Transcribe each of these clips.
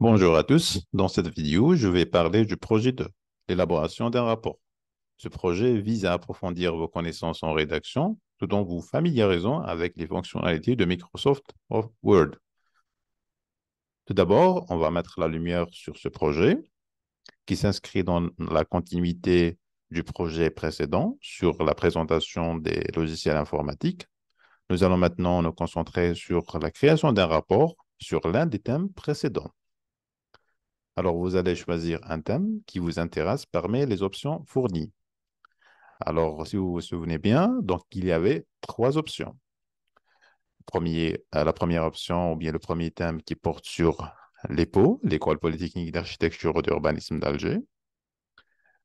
Bonjour à tous. Dans cette vidéo, je vais parler du projet de l'élaboration d'un rapport. Ce projet vise à approfondir vos connaissances en rédaction tout en vous familiarisant avec les fonctionnalités de Microsoft Word. Tout d'abord, on va mettre la lumière sur ce projet qui s'inscrit dans la continuité du projet précédent sur la présentation des logiciels informatiques. Nous allons maintenant nous concentrer sur la création d'un rapport sur l'un des thèmes précédents. Alors, vous allez choisir un thème qui vous intéresse parmi les options fournies. Alors, si vous vous souvenez bien, donc il y avait trois options. La première option, ou bien le premier thème qui porte sur l'EPO, l'École polytechnique d'architecture et d'urbanisme d'Alger.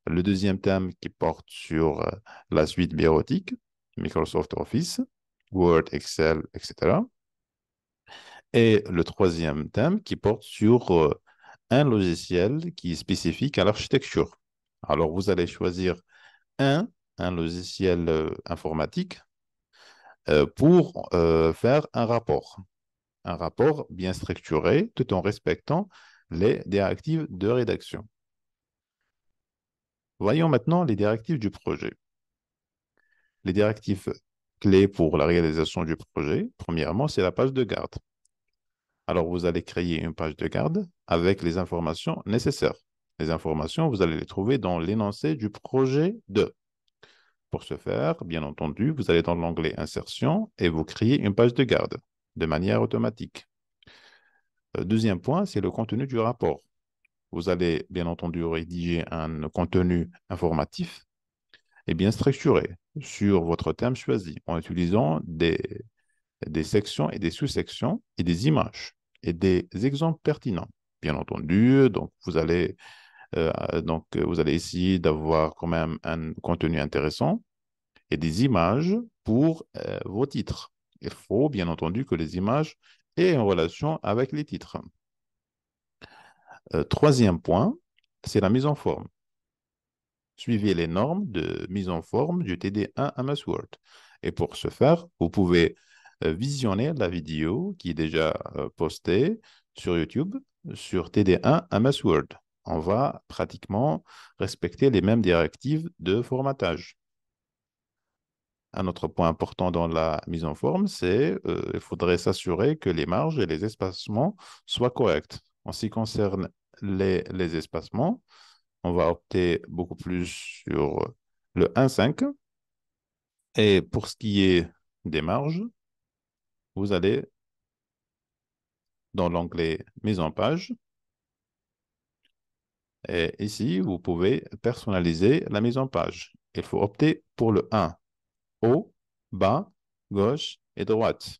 Le deuxième thème qui porte sur la suite bureautique, Microsoft Office, Word, Excel, etc. Et le troisième thème qui porte sur un logiciel qui est spécifique à l'architecture. Alors, vous allez choisir un, un logiciel informatique pour faire un rapport bien structuré tout en respectant les directives de rédaction. Voyons maintenant les directives du projet. Les directives clés pour la réalisation du projet, premièrement, c'est la page de garde. Alors, vous allez créer une page de garde avec les informations nécessaires. Les informations, vous allez les trouver dans l'énoncé du projet de. Pour ce faire, bien entendu, vous allez dans l'onglet Insertion et vous créez une page de garde de manière automatique. Deuxième point, c'est le contenu du rapport. Vous allez bien entendu rédiger un contenu informatif et bien structuré sur votre thème choisi en utilisant des sections et des sous-sections et des images et des exemples pertinents. Bien entendu, donc vous allez essayer d'avoir quand même un contenu intéressant et des images pour vos titres. Il faut bien entendu que les images aient une relation avec les titres. Troisième point, c'est la mise en forme. Suivez les normes de mise en forme du TD1 MS Word. Et pour ce faire, vous pouvez visionner la vidéo qui est déjà postée sur YouTube sur TD1 MS Word. On va pratiquement respecter les mêmes directives de formatage. Un autre point important dans la mise en forme, c'est qu'il faudrait s'assurer que les marges et les espacements soient corrects. En ce qui concerne les espacements, on va opter beaucoup plus sur le 1,5. Et pour ce qui est des marges, vous allez dans l'onglet Mise en page. Et ici, vous pouvez personnaliser la mise en page. Il faut opter pour le 1, haut, bas, gauche et droite.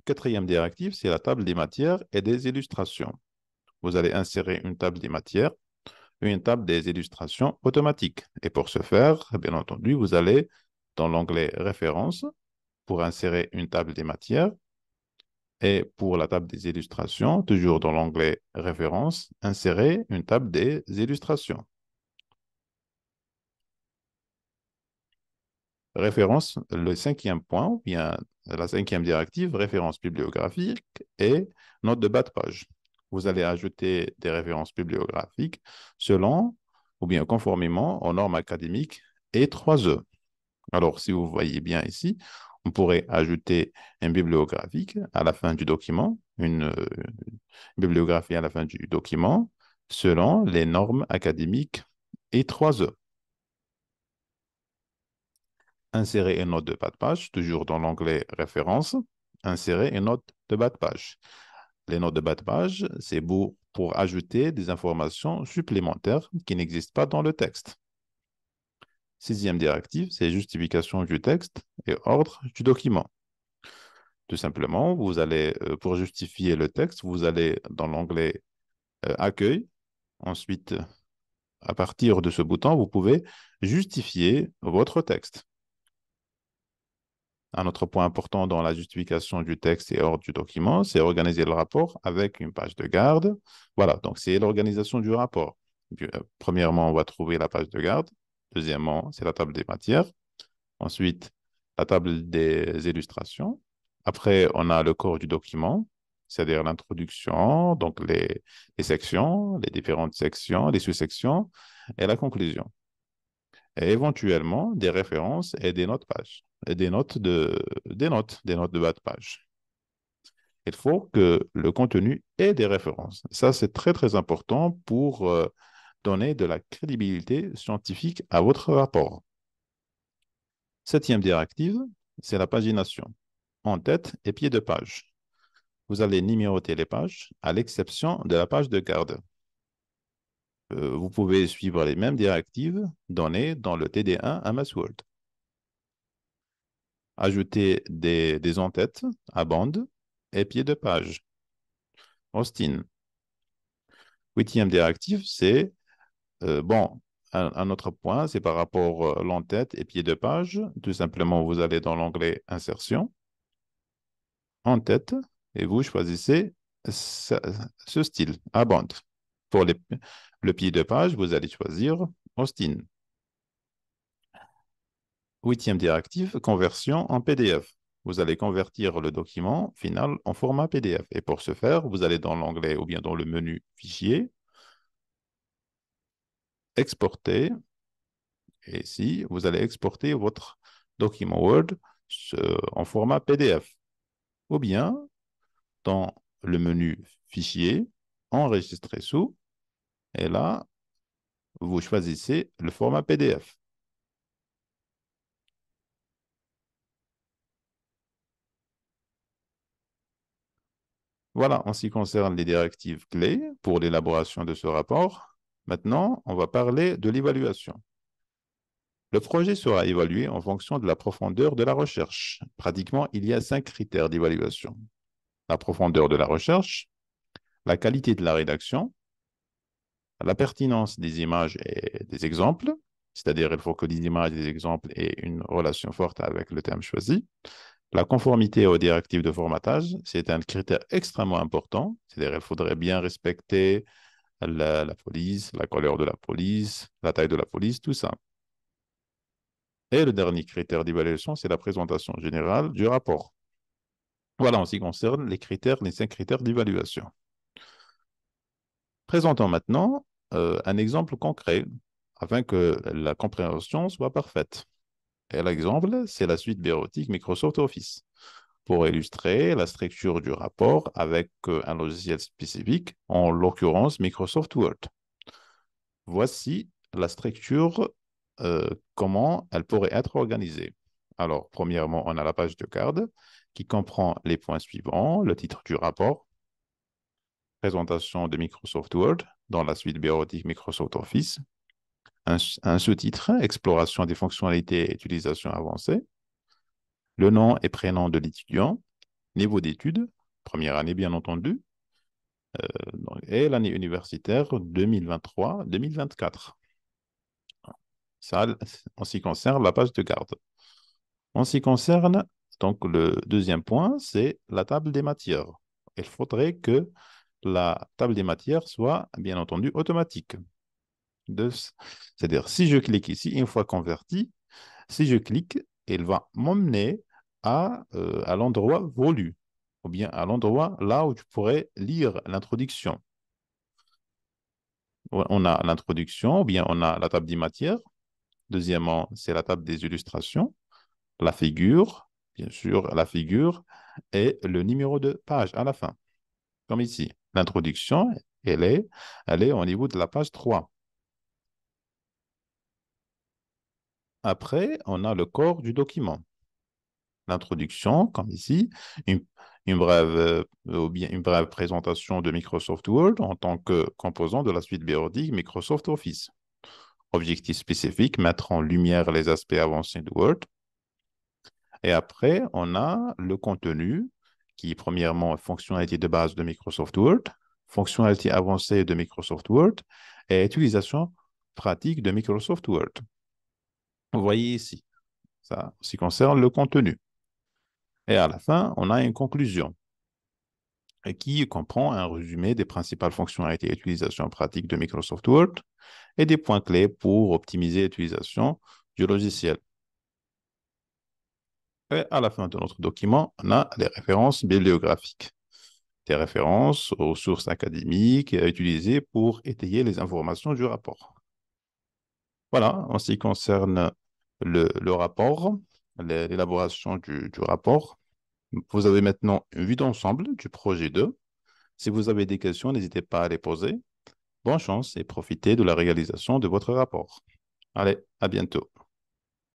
Quatrième directive, c'est la table des matières et des illustrations. Vous allez insérer une table des matières et une table des illustrations automatiques. Et pour ce faire, bien entendu, vous allez dans l'onglet Références pour insérer une table des matières et pour la table des illustrations, toujours dans l'onglet Références, insérer une table des illustrations. Référence, le cinquième point, ou bien la cinquième directive, référence bibliographique et note de bas de page. Vous allez ajouter des références bibliographiques selon ou bien conformément aux normes académiques et 3E. Alors, si vous voyez bien ici, on pourrait ajouter un bibliographique à la fin du document, une bibliographie à la fin du document selon les normes académiques et 3E. Insérer une note de bas de page, toujours dans l'onglet Références. Insérer une note de bas de page. Les notes de bas de page, c'est pour ajouter des informations supplémentaires qui n'existent pas dans le texte. Sixième directive, c'est justification du texte et ordre du document. Tout simplement, vous allez, pour justifier le texte, vous allez dans l'onglet Accueil. Ensuite, à partir de ce bouton, vous pouvez justifier votre texte. Un autre point important dans la justification du texte et ordre du document, c'est organiser le rapport avec une page de garde. Voilà, donc c'est l'organisation du rapport. Premièrement, on va trouver la page de garde. Deuxièmement, c'est la table des matières. Ensuite, la table des illustrations. Après, on a le corps du document, c'est-à-dire l'introduction, donc les sections, les différentes sections, les sous-sections et la conclusion. Et éventuellement, des références et des notes pages, et des notes de bas de page. Il faut que le contenu ait des références. Ça, c'est très, très important pour donner de la crédibilité scientifique à votre rapport. Septième directive, c'est la pagination, en tête et pied de page. Vous allez numéroter les pages, à l'exception de la page de garde. Vous pouvez suivre les mêmes directives données dans le TD1 MS Word. Ajouter des en-têtes à bande et pied de page. Austin. Huitième directive, c'est, bon, un autre point, c'est par rapport à l'en-tête et pied de page. Tout simplement, vous allez dans l'onglet Insertion, en-tête, et vous choisissez ce style, à bande. Pour le pied de page, vous allez choisir Austin. Huitième directive, conversion en PDF. Vous allez convertir le document final en format PDF. Et pour ce faire, vous allez dans l'onglet ou bien dans le menu Fichier, Exporter. Et ici, vous allez exporter votre document Word en format PDF. Ou bien, dans le menu Fichier, Enregistrer sous. Et là, vous choisissez le format PDF. Voilà en ce qui concerne les directives clés pour l'élaboration de ce rapport. Maintenant, on va parler de l'évaluation. Le projet sera évalué en fonction de la profondeur de la recherche. Pratiquement, il y a 5 critères d'évaluation. La profondeur de la recherche, la qualité de la rédaction, la pertinence des images et des exemples, c'est-à-dire il faut que les images et les exemples aient une relation forte avec le thème choisi. La conformité aux directives de formatage, c'est un critère extrêmement important, c'est-à-dire il faudrait bien respecter la police, la couleur de la police, la taille de la police, tout ça. Et le dernier critère d'évaluation, c'est la présentation générale du rapport. Voilà en ce qui concerne les 5 critères d'évaluation. Présentons maintenant un exemple concret afin que la compréhension soit parfaite. Et l'exemple, c'est la suite bureautique Microsoft Office pour illustrer la structure du rapport avec un logiciel spécifique, en l'occurrence Microsoft Word. Voici la structure, comment elle pourrait être organisée. Alors, premièrement, on a la page de garde qui comprend les points suivants, le titre du rapport, présentation de Microsoft Word dans la suite bureautique Microsoft Office, un sous-titre, exploration des fonctionnalités et utilisation avancée, le nom et prénom de l'étudiant, niveau d'études, première année bien entendu, et l'année universitaire 2023-2024. Ça, en ce qui concerne la page de garde. En ce qui concerne, donc, le deuxième point, c'est la table des matières. Il faudrait que la table des matières soit, bien entendu, automatique. C'est-à-dire, si je clique ici, une fois converti, si je clique, il va m'emmener à l'endroit voulu, ou bien à l'endroit là où tu pourrais lire l'introduction. On a l'introduction, ou bien on a la table des matières. Deuxièmement, c'est la table des illustrations, la figure, bien sûr, la figure, et le numéro de page à la fin. Comme ici, l'introduction, elle est au niveau de la page 3. Après, on a le corps du document. L'introduction, comme ici, une, une brève, ou bien une brève présentation de Microsoft Word en tant que composant de la suite bureautique Microsoft Office. Objectif spécifique, mettre en lumière les aspects avancés de Word. Et après, on a le contenu qui est premièrement fonctionnalité de base de Microsoft Word, fonctionnalité avancée de Microsoft Word et utilisation pratique de Microsoft Word. Vous voyez ici, ça, ce qui concerne le contenu. Et à la fin, on a une conclusion qui comprend un résumé des principales fonctionnalités et utilisations pratiques de Microsoft Word et des points clés pour optimiser l'utilisation du logiciel. Et à la fin de notre document, on a les références bibliographiques, des références aux sources académiques à utiliser pour étayer les informations du rapport. Voilà, en ce qui concerne le rapport, l'élaboration du rapport, vous avez maintenant une vue d'ensemble du projet 2. Si vous avez des questions, n'hésitez pas à les poser. Bonne chance et profitez de la réalisation de votre rapport. Allez, à bientôt.